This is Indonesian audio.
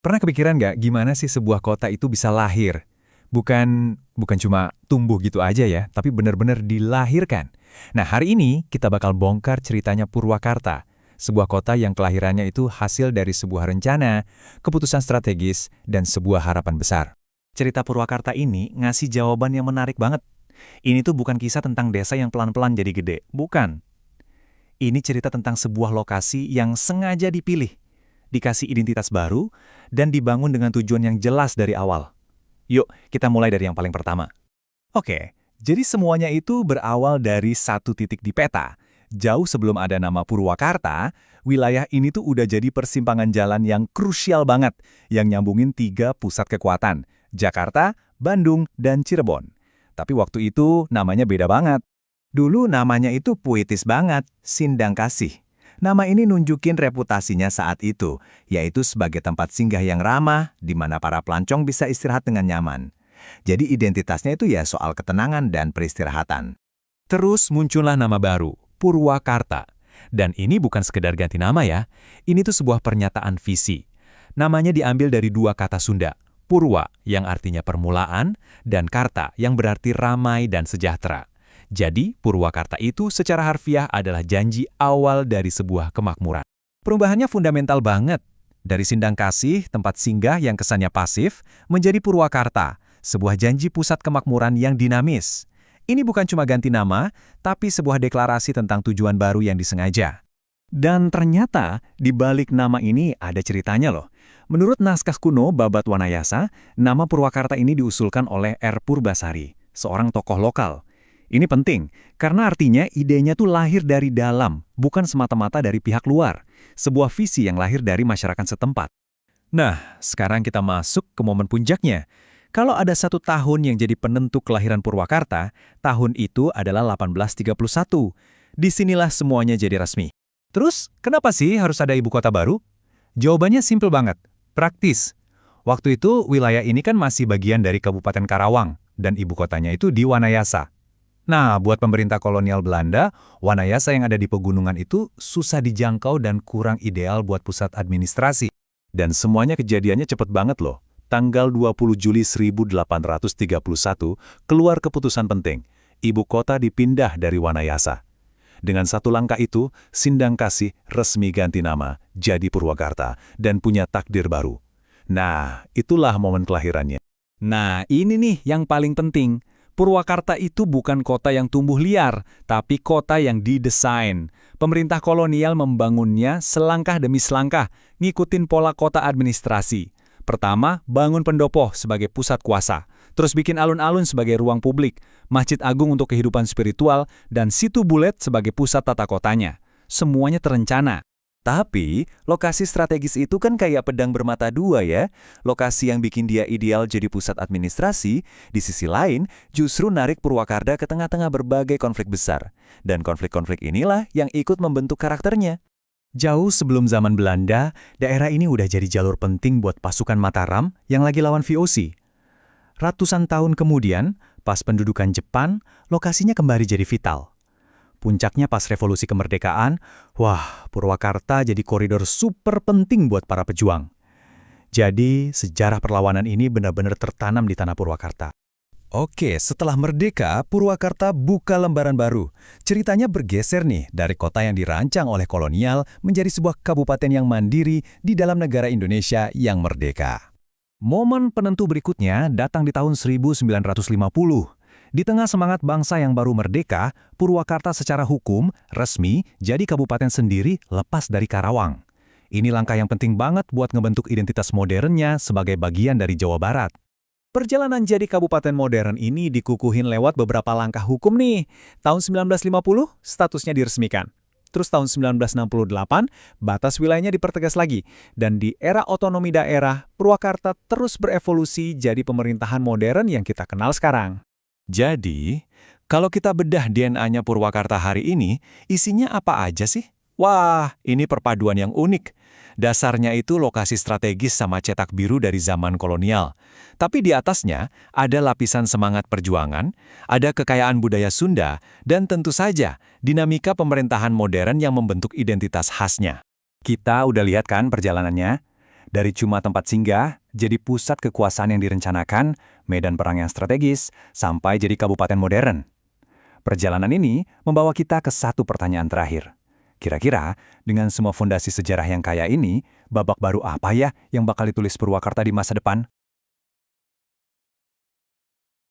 Pernah kepikiran nggak gimana sih sebuah kota itu bisa lahir? Bukan cuma tumbuh gitu aja ya, tapi benar-benar dilahirkan. Nah, hari ini kita bakal bongkar ceritanya Purwakarta, sebuah kota yang kelahirannya itu hasil dari sebuah rencana, keputusan strategis, dan sebuah harapan besar. Cerita Purwakarta ini ngasih jawaban yang menarik banget. Ini tuh bukan kisah tentang desa yang pelan-pelan jadi gede. Bukan. Ini cerita tentang sebuah lokasi yang sengaja dipilih, dikasih identitas baru, dan dibangun dengan tujuan yang jelas dari awal. Yuk, kita mulai dari yang paling pertama. Oke, jadi semuanya itu berawal dari satu titik di peta. Jauh sebelum ada nama Purwakarta, wilayah ini tuh udah jadi persimpangan jalan yang krusial banget, yang nyambungin tiga pusat kekuatan, Jakarta, Bandung, dan Cirebon. Tapi waktu itu namanya beda banget. Dulu namanya itu puitis banget, Sindang Kasih. Nama ini nunjukin reputasinya saat itu, yaitu sebagai tempat singgah yang ramah, di mana para pelancong bisa istirahat dengan nyaman. Jadi identitasnya itu ya soal ketenangan dan peristirahatan. Terus muncullah nama baru, Purwakarta. Dan ini bukan sekedar ganti nama ya, ini tuh sebuah pernyataan visi. Namanya diambil dari dua kata Sunda, Purwa yang artinya permulaan, dan Karta yang berarti ramai dan sejahtera. Jadi, Purwakarta itu secara harfiah adalah janji awal dari sebuah kemakmuran. Perubahannya fundamental banget. Dari Sindang Kasih, tempat singgah yang kesannya pasif, menjadi Purwakarta, sebuah janji pusat kemakmuran yang dinamis. Ini bukan cuma ganti nama, tapi sebuah deklarasi tentang tujuan baru yang disengaja. Dan ternyata, di balik nama ini ada ceritanya loh. Menurut naskah kuno Babat Wanayasa, nama Purwakarta ini diusulkan oleh R. Purbasari, seorang tokoh lokal. Ini penting, karena artinya idenya tuh lahir dari dalam, bukan semata-mata dari pihak luar. Sebuah visi yang lahir dari masyarakat setempat. Nah, sekarang kita masuk ke momen puncaknya. Kalau ada satu tahun yang jadi penentu kelahiran Purwakarta, tahun itu adalah 1831. Disinilah semuanya jadi resmi. Terus, kenapa sih harus ada ibu kota baru? Jawabannya simpel banget, praktis. Waktu itu, wilayah ini kan masih bagian dari Kabupaten Karawang, dan ibu kotanya itu di Wanayasa. Nah, buat pemerintah kolonial Belanda, Wanayasa yang ada di pegunungan itu susah dijangkau dan kurang ideal buat pusat administrasi. Dan semuanya kejadiannya cepet banget loh. Tanggal 20 Juli 1831, keluar keputusan penting. Ibu kota dipindah dari Wanayasa. Dengan satu langkah itu, Sindang Kasih resmi ganti nama, jadi Purwakarta, dan punya takdir baru. Nah, itulah momen kelahirannya. Nah, ini nih yang paling penting. Purwakarta itu bukan kota yang tumbuh liar, tapi kota yang didesain. Pemerintah kolonial membangunnya selangkah demi selangkah, ngikutin pola kota administrasi. Pertama, bangun pendopo sebagai pusat kuasa. Terus bikin alun-alun sebagai ruang publik, masjid agung untuk kehidupan spiritual, dan situ bulet sebagai pusat tata kotanya. Semuanya terencana. Tapi, lokasi strategis itu kan kayak pedang bermata dua ya. Lokasi yang bikin dia ideal jadi pusat administrasi, di sisi lain justru narik Purwakarta ke tengah-tengah berbagai konflik besar. Dan konflik-konflik inilah yang ikut membentuk karakternya. Jauh sebelum zaman Belanda, daerah ini udah jadi jalur penting buat pasukan Mataram yang lagi lawan VOC. Ratusan tahun kemudian, pas pendudukan Jepang, lokasinya kembali jadi vital. Puncaknya pas revolusi kemerdekaan, wah, Purwakarta jadi koridor super penting buat para pejuang. Jadi, sejarah perlawanan ini benar-benar tertanam di tanah Purwakarta. Oke, setelah merdeka, Purwakarta buka lembaran baru. Ceritanya bergeser nih dari kota yang dirancang oleh kolonial menjadi sebuah kabupaten yang mandiri di dalam negara Indonesia yang merdeka. Momen penentu berikutnya datang di tahun 1950. Di tengah semangat bangsa yang baru merdeka, Purwakarta secara hukum, resmi, jadi kabupaten sendiri lepas dari Karawang. Ini langkah yang penting banget buat ngebentuk identitas modernnya sebagai bagian dari Jawa Barat. Perjalanan jadi kabupaten modern ini dikukuhin lewat beberapa langkah hukum nih. Tahun 1950, statusnya diresmikan. Terus tahun 1968, batas wilayahnya dipertegas lagi. Dan di era otonomi daerah, Purwakarta terus berevolusi jadi pemerintahan modern yang kita kenal sekarang. Jadi, kalau kita bedah DNA-nya Purwakarta hari ini, isinya apa aja sih? Wah, ini perpaduan yang unik. Dasarnya itu lokasi strategis sama cetak biru dari zaman kolonial. Tapi di atasnya ada lapisan semangat perjuangan, ada kekayaan budaya Sunda, dan tentu saja dinamika pemerintahan modern yang membentuk identitas khasnya. Kita udah lihat kan perjalanannya? Dari cuma tempat singgah, jadi pusat kekuasaan yang direncanakan, medan perang yang strategis, sampai jadi kabupaten modern. Perjalanan ini membawa kita ke satu pertanyaan terakhir. Kira-kira, dengan semua fondasi sejarah yang kaya ini, babak baru apa ya yang bakal ditulis Purwakarta di masa depan?